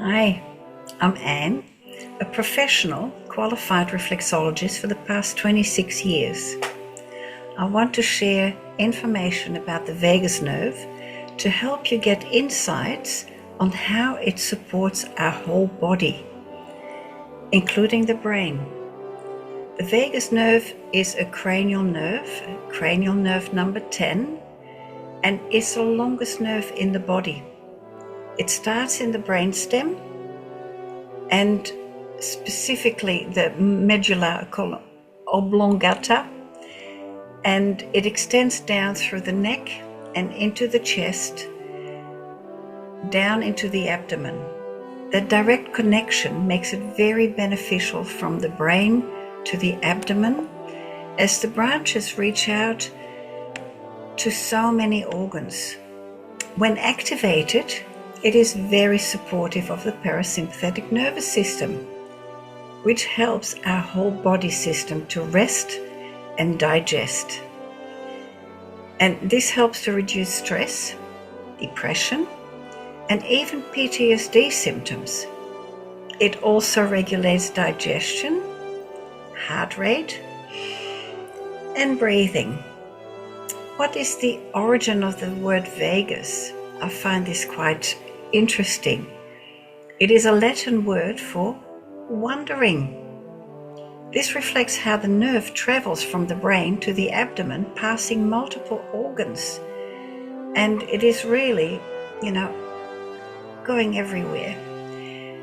Hi, I'm Anne, a professional qualified reflexologist for the past 26 years. I want to share information about the vagus nerve to help you get insights on how it supports our whole body, including the brain. The vagus nerve is a cranial nerve number 10, and is the longest nerve in the body. It starts in the brainstem and specifically the medulla oblongata, and it extends down through the neck and into the chest, down into the abdomen. The direct connection makes it very beneficial from the brain to the abdomen, as the branches reach out to so many organs. When activated, it is very supportive of the parasympathetic nervous system, which helps our whole body system to rest and digest. And this helps to reduce stress, depression, and even PTSD symptoms. It also regulates digestion, heart rate, and breathing. What is the origin of the word vagus? I find this quite interesting. It is a Latin word for wandering. This reflects how the nerve travels from the brain to the abdomen, passing multiple organs. And it is really, going everywhere.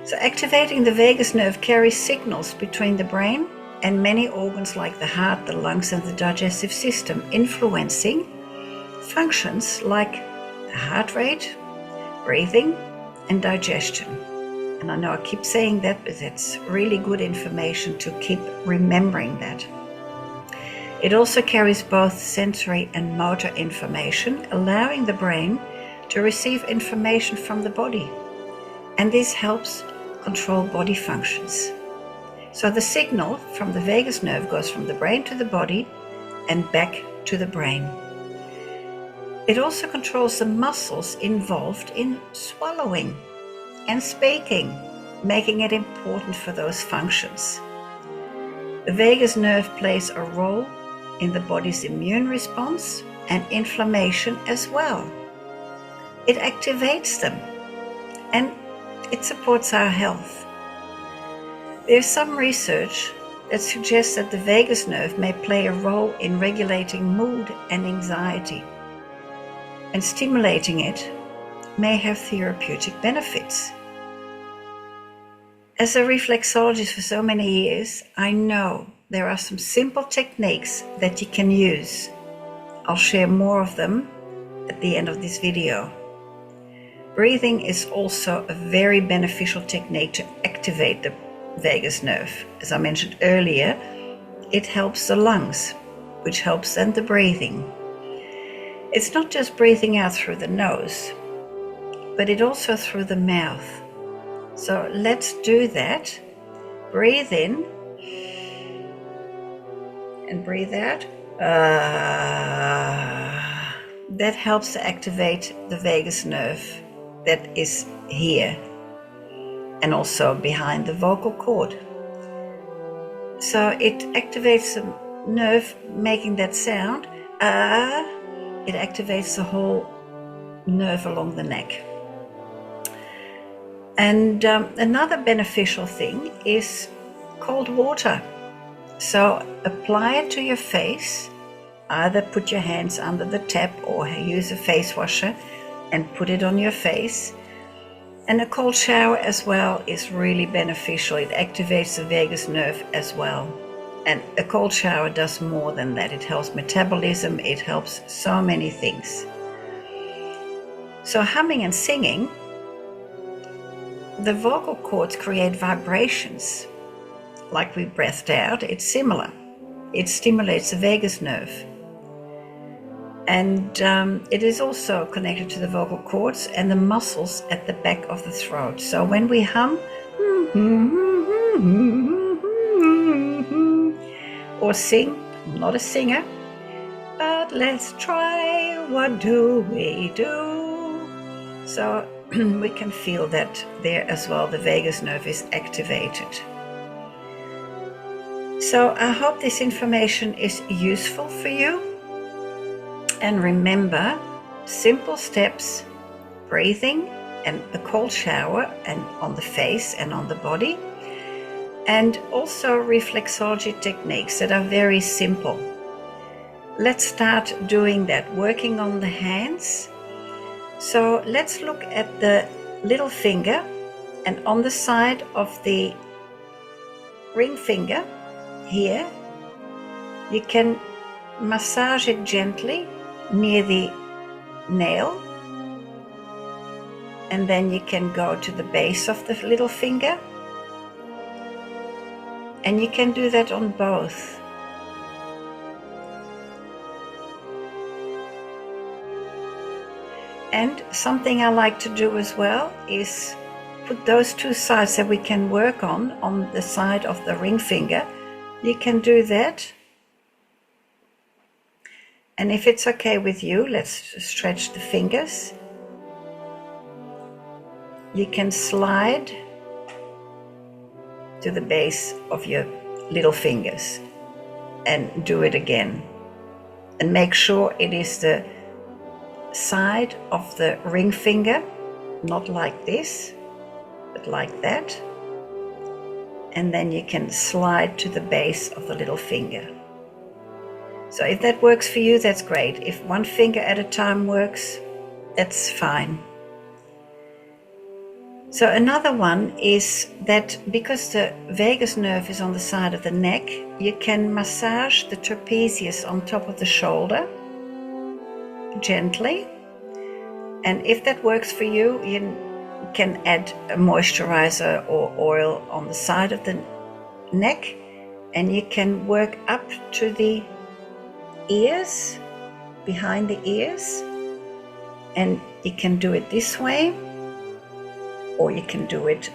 So activating the vagus nerve carries signals between the brain and many organs like the heart, the lungs, and the digestive system, influencing functions like the heart rate, breathing, and digestion. And I know I keep saying that, but it's really good information to keep remembering that. It also carries both sensory and motor information, allowing the brain to receive information from the body. And this helps control body functions. So the signal from the vagus nerve goes from the brain to the body and back to the brain. It also controls the muscles involved in swallowing and speaking, making it important for those functions. The vagus nerve plays a role in the body's immune response and inflammation as well. It activates them and it supports our health. There's some research that suggests that the vagus nerve may play a role in regulating mood and anxiety, and stimulating it may have therapeutic benefits. As a reflexologist for so many years, I know there are some simple techniques that you can use. I'll share more of them at the end of this video. Breathing is also a very beneficial technique to activate the vagus nerve. As I mentioned earlier, it helps the lungs, which helps then the breathing. It's not just breathing out through the nose, but it also through the mouth. So let's do that. Breathe in and breathe out. That helps to activate the vagus nerve that is here and also behind the vocal cord. So it activates the nerve making that sound. It activates the whole nerve along the neck. And another beneficial thing is cold water. So apply it to your face. Either put your hands under the tap or use a face washer and put it on your face. And a cold shower as well is really beneficial. It activates the vagus nerve as well. And a cold shower does more than that. It helps metabolism. It helps so many things. So humming and singing, the vocal cords create vibrations. Like we breathed out, it's similar. It stimulates the vagus nerve. And it is also connected to the vocal cords and the muscles at the back of the throat. So when we hum, or sing, I'm not a singer, but let's try, what do we do? So we can feel that there as well, the vagus nerve is activated. So I hope this information is useful for you. And remember, simple steps, breathing and a cold shower and on the face and on the body, and also reflexology techniques that are very simple. Let's start doing that, working on the hands. So let's look at the little finger, and on the side of the ring finger here, you can massage it gently near the nail, and then you can go to the base of the little finger, and you can do that on both. And something I like to do as well is put those two sides that we can work on the side of the ring finger. You can do that. And if it's okay with you, let's stretch the fingers. You can slide to the base of your little fingers and do it again. And make sure it is the side of the ring finger, not like this, but like that. And then you can slide to the base of the little finger. So if that works for you, that's great. If one finger at a time works, that's fine. So another one is that because the vagus nerve is on the side of the neck, you can massage the trapezius on top of the shoulder gently. And if that works for you, you can add a moisturizer or oil on the side of the neck, and you can work up to the ears, behind the ears, and you can do it this way, or you can do it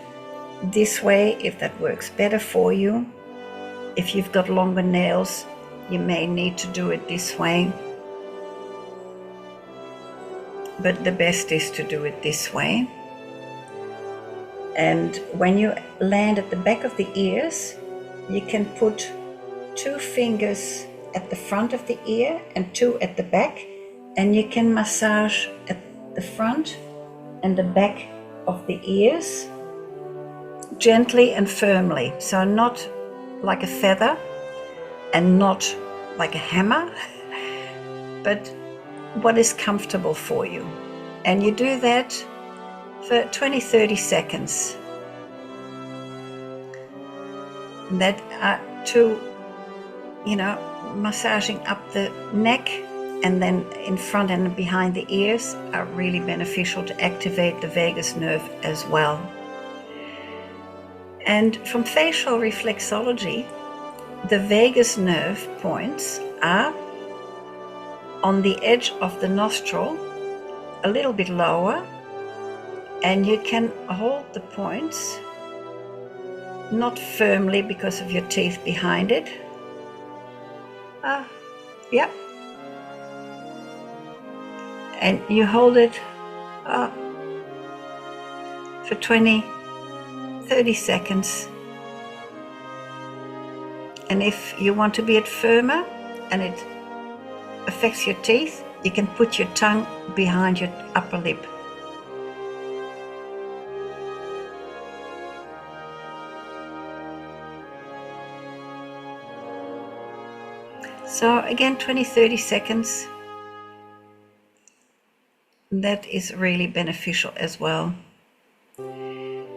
this way if that works better for you. If you've got longer nails, you may need to do it this way, but the best is to do it this way. And when you land at the back of the ears, you can put 2 fingers at the front of the ear and 2 at the back, and you can massage at the front and the back of the ears gently and firmly. So not like a feather and not like a hammer, but what is comfortable for you. And you do that for 20-30 seconds. That to, massaging up the neck and then in front and behind the ears are really beneficial to activate the vagus nerve as well. And from facial reflexology, the vagus nerve points are on the edge of the nostril, a little bit lower, and you can hold the points, not firmly because of your teeth behind it. Yeah. And you hold it for 20-30 seconds. And if you want to be it firmer and it affects your teeth, you can put your tongue behind your upper lip. So again, 20-30 seconds. That is really beneficial as well.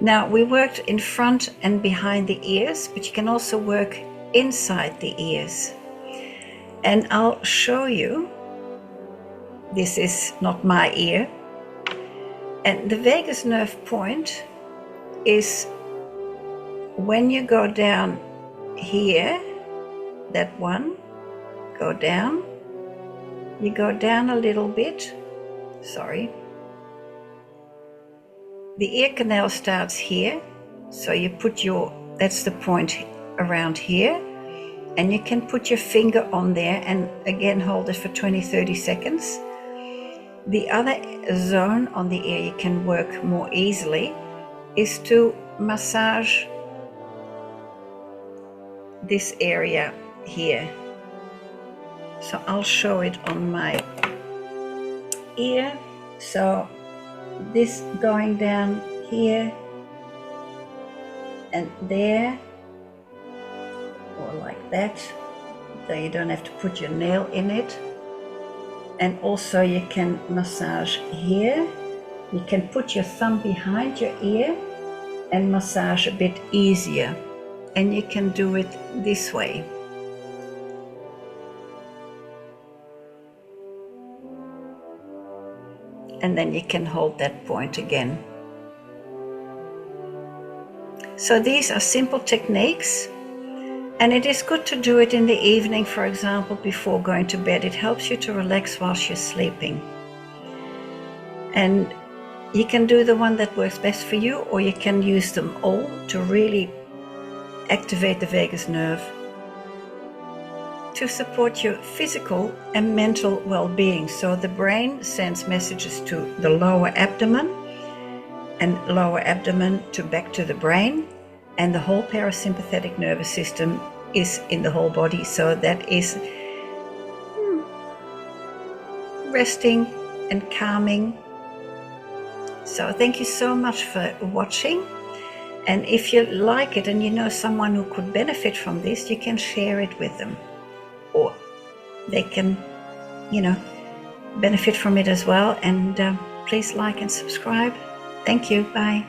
Now, we worked in front and behind the ears, but you can also work inside the ears. And I'll show you. This is not my ear. And the vagus nerve point is when you go down here, that one, go down. You go down a little bit. Sorry. The ear canal starts here, so you put that's the point around here, and you can put your finger on there and again hold it for 20-30 seconds. The other zone on the ear you can work more easily is to massage this area here. So I'll show it on my ear. So this going down here and there, or like that, so you don't have to put your nail in it. And also you can massage here. You can put your thumb behind your ear and massage a bit easier. And you can do it this way. And then you can hold that point again. So these are simple techniques, and it is good to do it in the evening, for example, before going to bed. It helps you to relax whilst you're sleeping. And you can do the one that works best for you, or you can use them all to really activate the vagus nerve to support your physical and mental well-being. So the brain sends messages to the lower abdomen, and lower abdomen to back to the brain, and the whole parasympathetic nervous system is in the whole body. So that is resting and calming. So thank you so much for watching. And if you like it and you know someone who could benefit from this, you can share it with them, or they can, benefit from it as well. And please like and subscribe. Thank you. Bye.